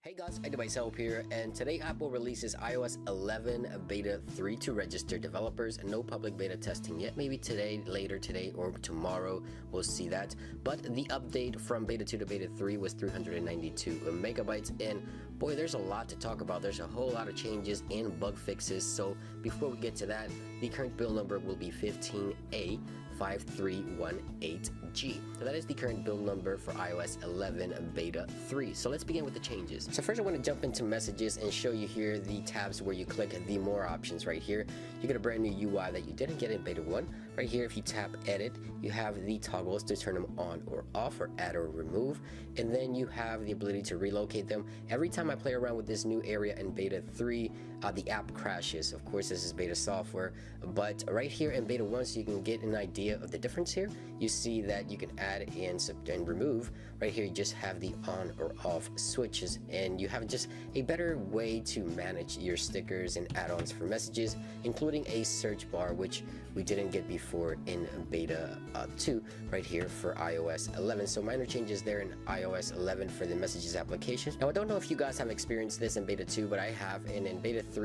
Hey guys, iDevice Help here, and today Apple releases iOS 11 Beta 3 to registered developers, and no public beta testing yet. Maybe today, later today, or tomorrow, we'll see that. But the update from Beta 2 to Beta 3 was 392 megabytes, and boy, there's a lot to talk about. There's a whole lot of changes and bug fixes, so before we get to that, the current build number will be 15A5318G. So that is the current build number for iOS 11 Beta 3. So let's begin with the changes. So first I want to jump into messages and show you here the tabs where you click the more options right here. You get a brand new UI that you didn't get in Beta 1. Right here, if you tap edit, you have the toggles to turn them on or off, or add or remove. And then you have the ability to relocate them. Every time I play around with this new area in Beta 3, the app crashes. Of course, this is beta software, but right here in Beta 1, so you can get an idea of the difference here, you see that you can add and remove. Right here, you just have the on or off switches, and you have just a better way to manage your stickers and add-ons for messages, including a search bar, which we didn't get before in Beta 2 right here for iOS 11. So minor changes there in iOS 11 for the messages application. Now I don't know if you guys have experienced this in Beta 2, but I have, and in Beta 3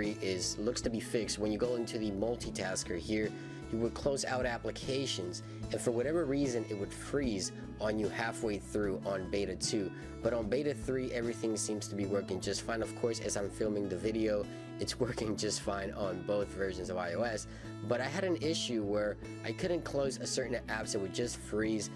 looks to be fixed. When you go into the multitasker here, you would close out applications, and for whatever reason it would freeze on you halfway through on Beta 2. But on Beta 3 everything seems to be working just fine. Of course, as I'm filming the video, it's working just fine on both versions of iOS, but I had an issue where I couldn't close a certain apps. It would just freeze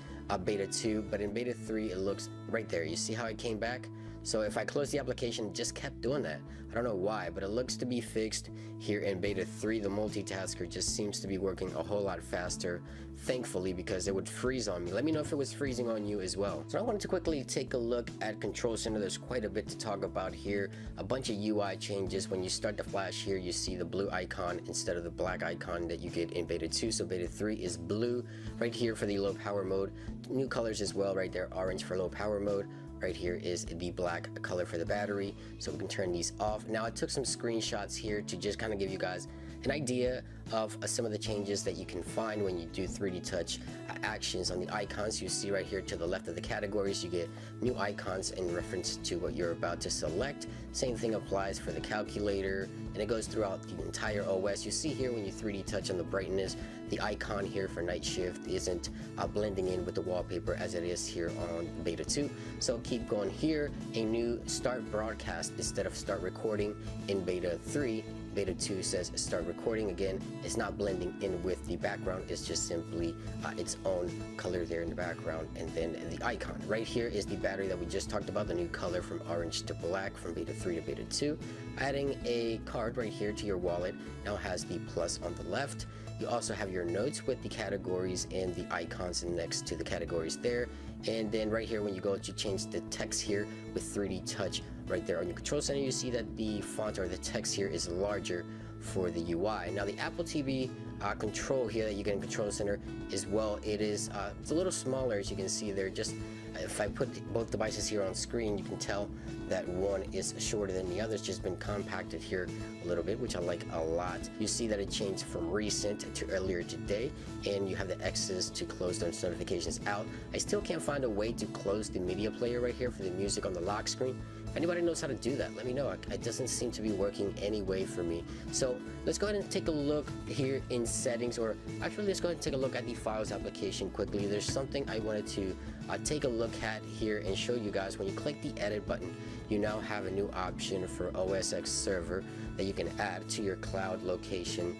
Beta 2, but in Beta 3 it looks right there. You see how it came back? So if I close the application, it just kept doing that. I don't know why, but it looks to be fixed here in Beta 3. The multitasker just seems to be working a whole lot faster, thankfully, because it would freeze on me. Let me know if it was freezing on you as well. So I wanted to quickly take a look at Control Center. There's quite a bit to talk about here. A bunch of UI changes. When you start the flash here, you see the blue icon instead of the black icon that you get in Beta 2. So Beta 3 is blue right here for the low power mode. New colors as well right there, orange for low power mode. Right here is the black color for the battery, so we can turn these off. Now I took some screenshots here to just kind of give you guys an idea of some of the changes that you can find when you do 3D touch actions on the icons. You see right here to the left of the categories, you get new icons in reference to what you're about to select. Same thing applies for the calculator, and it goes throughout the entire OS. You see here when you 3D touch on the brightness, the icon here for night shift isn't blending in with the wallpaper as it is here on Beta 2. So keep going here. A new start broadcast instead of start recording in Beta 3. Beta 2 says start recording. Again, it's not blending in with the background. It's just simply its own color there in the background. And then the icon right here is the battery that we just talked about, the new color from orange to black from Beta 3 to Beta 2. Adding a card right here to your wallet now has the plus on the left. You also have your notes with the categories and the icons next to the categories there. And then right here, when you go to change the text here with 3D touch right there on your control center, you see that the font or the text here is larger for the UI. Now the Apple TV control here that you get in Control Center as well, it's a little smaller, as you can see there. Just if I put both devices here on screen, you can tell that one is shorter than the other. It's just been compacted here a little bit, which I like a lot. You see that it changed from recent to earlier today, and you have the X's to close those notifications out. I still can't find a way to close the media player right here for the music on the lock screen. If anybody knows how to do that, let me know. It doesn't seem to be working anyway for me. So let's go ahead and take a look here in settings, or actually let's go ahead and take a look at the Files application quickly. There's something I wanted to take a look at here and show you guys. When you click the edit button, you now have a new option for OS X server that you can add to your cloud location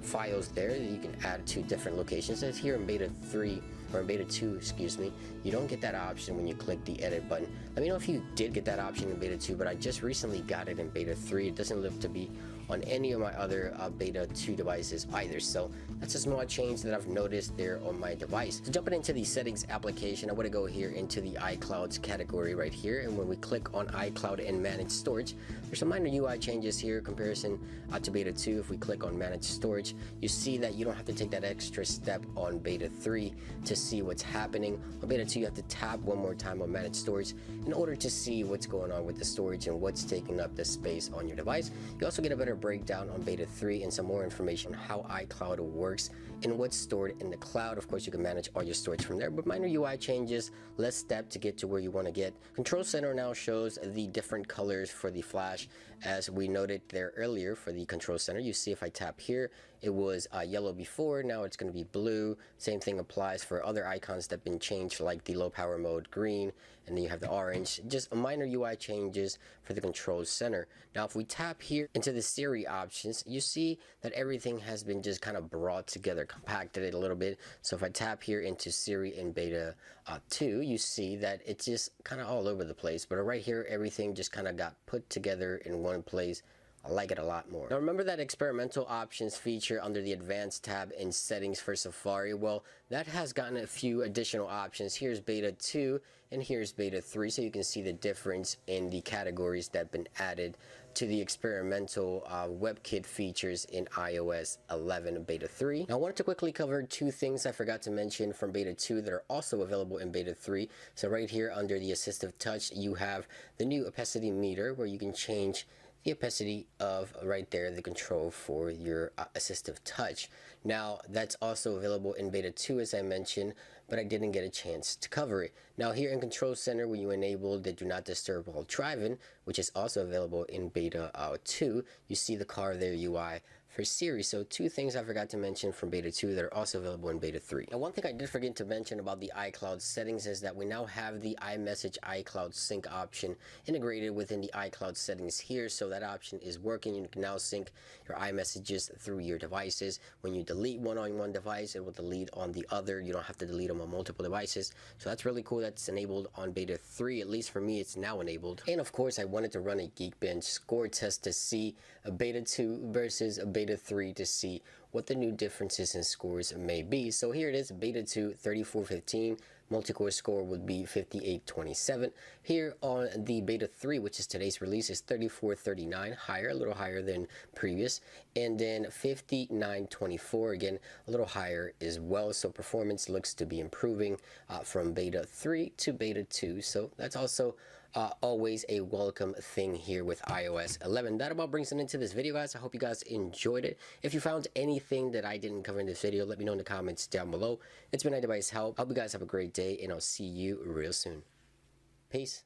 files there that you can add to different locations. As here in Beta 3 or in Beta 2, excuse me, you don't get that option when you click the edit button. Let me know if you did get that option in Beta 2, but I just recently got it in Beta 3. It doesn't look to be on any of my other Beta 2 devices either, so that's a small change that I've noticed there on my device. So jumping into the settings application, I want to go here into the iClouds category right here, and when we click on iCloud and manage storage, there's some minor UI changes here in comparison to Beta 2. If we click on manage storage, you see that you don't have to take that extra step on Beta 3 to see what's happening. On Beta 2, you have to tap one more time on manage storage in order to see what's going on with the storage and what's taking up the space on your device. You also get a better breakdown on beta 3 and some more information on how iCloud works and what's stored in the cloud. Of course, you can manage all your storage from there, but minor UI changes, less step to get to where you want to get. Control Center now shows the different colors for the flash, as we noted there earlier. For the Control Center, you see if I tap here, it was yellow before, now it's going to be blue. Same thing applies for other icons that have been changed, like the low power mode green, and then you have the orange. Just minor UI changes for the Control Center. Now if we tap here into the Siri options, you see that everything has been just kind of brought together, compacted it a little bit. So if I tap here into Siri in beta 2, you see that it's just kind of all over the place, but right here everything just kind of got put together in one place. I like it a lot more. Now remember that experimental options feature under the advanced tab in settings for Safari? Well, that has gotten a few additional options. Here's beta 2 and here's beta 3, so you can see the difference in the categories that have been added to the experimental WebKit features in iOS 11 beta 3. Now I wanted to quickly cover two things I forgot to mention from beta 2 that are also available in beta 3. So right here under the assistive touch, you have the new opacity meter, where you can change the opacity of right there, the control for your assistive touch. Now that's also available in beta 2, as I mentioned, but I didn't get a chance to cover it. Now here in Control Center, when you enable the do not disturb while driving, which is also available in beta 2, you see the car there UI for Siri. So two things I forgot to mention from beta 2 that are also available in beta 3. Now one thing I did forget to mention about the iCloud settings is that we now have the iMessage iCloud sync option integrated within the iCloud settings here. So that option is working. You can now sync your iMessages through your devices. When you delete one on one device, it will delete on the other. You don't have to delete them on multiple devices. So that's really cool. That's enabled on beta 3. At least for me, it's now enabled. And of course, I wanted to run a Geekbench score test to see a beta 2 versus a beta 3 to see what the new differences in scores may be. So here it is, beta 2 3415, multi-core score would be 5827. Here on the beta 3, which is today's release, is 3439, higher, a little higher than previous, and then 5924, again a little higher as well. So performance looks to be improving from beta 3 to beta 2, so that's also always a welcome thing here with iOS 11. That about brings it into this video, guys. I hope you guys enjoyed it. If you found anything that I didn't cover in this video, let me know in the comments down below. It's been iDevice Help. I hope you guys have a great day, and I'll see you real soon. Peace.